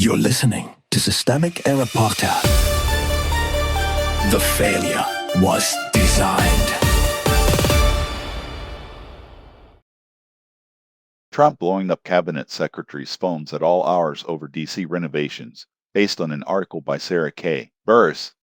You're listening to Systemic Error Podcast. The failure was designed. Trump blowing up cabinet secretaries' phones at all hours over D.C. renovations, based on an article by Sarah K. Burris.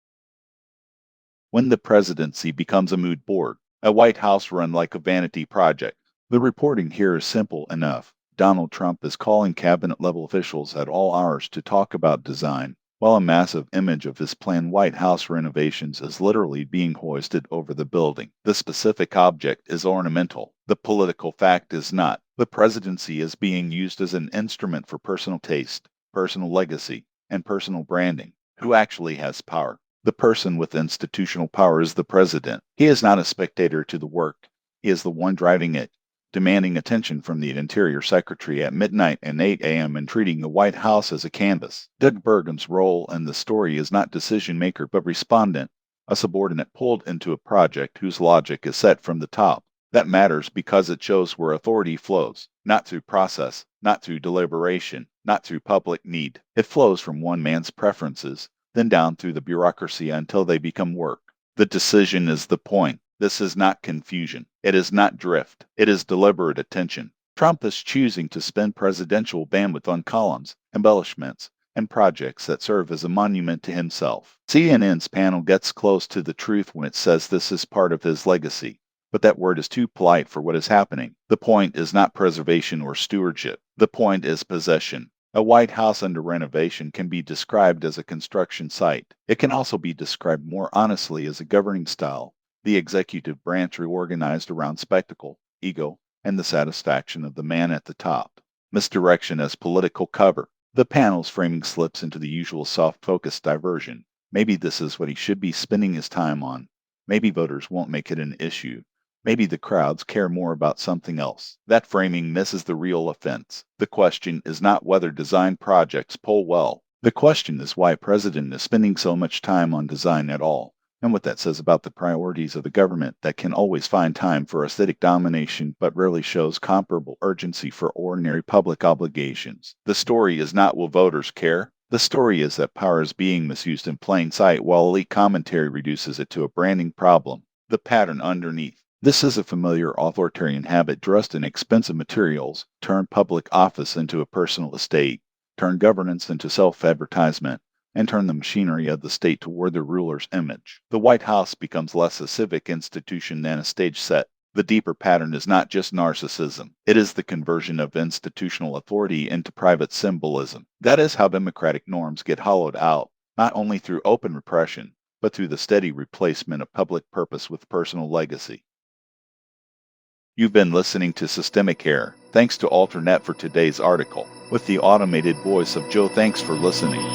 When the presidency becomes a mood board, a White House run like a vanity project. The reporting here is simple enough. Donald Trump is calling cabinet-level officials at all hours to talk about design, while a massive image of his planned White House renovations is literally being hoisted over the building. The specific object is ornamental. The political fact is not. The presidency is being used as an instrument for personal taste, personal legacy, and personal branding. Who actually has power? The person with institutional power is the president. He is not a spectator to the work. He is the one driving it, demanding attention from the Interior Secretary at midnight and 8 a.m. and treating the White House as a canvas. Doug Burgum's role in the story is not decision maker but respondent, a subordinate pulled into a project whose logic is set from the top. That matters because it shows where authority flows, not through process, not through deliberation, not through public need. It flows from one man's preferences, then down through the bureaucracy until they become work. The decision is the point. This is not confusion. It is not drift. It is deliberate attention. Trump is choosing to spend presidential bandwidth on columns, embellishments, and projects that serve as a monument to himself. CNN's panel gets close to the truth when it says this is part of his legacy, but that word is too polite for what is happening. The point is not preservation or stewardship. The point is possession. A White House under renovation can be described as a construction site. It can also be described more honestly as a governing style. The executive branch reorganized around spectacle, ego, and the satisfaction of the man at the top. Misdirection as political cover. The panel's framing slips into the usual soft-focused diversion. Maybe this is what he should be spending his time on. Maybe voters won't make it an issue. Maybe the crowds care more about something else. That framing misses the real offense. The question is not whether design projects poll well. The question is why a president is spending so much time on design at all, and what that says about the priorities of the government that can always find time for aesthetic domination but rarely shows comparable urgency for ordinary public obligations. The story is not will voters care? The story is that power is being misused in plain sight while elite commentary reduces it to a branding problem. The pattern underneath. This is a familiar authoritarian habit dressed in expensive materials, turn public office into a personal estate, turn governance into self-advertisement, and turn the machinery of the state toward the ruler's image. The White House becomes less a civic institution than a stage set. The deeper pattern is not just narcissism. It is the conversion of institutional authority into private symbolism. That is how democratic norms get hollowed out, not only through open repression, but through the steady replacement of public purpose with personal legacy. You've been listening to Systemic Error. Thanks to Alternet for today's article, with the automated voice of Joe. Thanks for listening.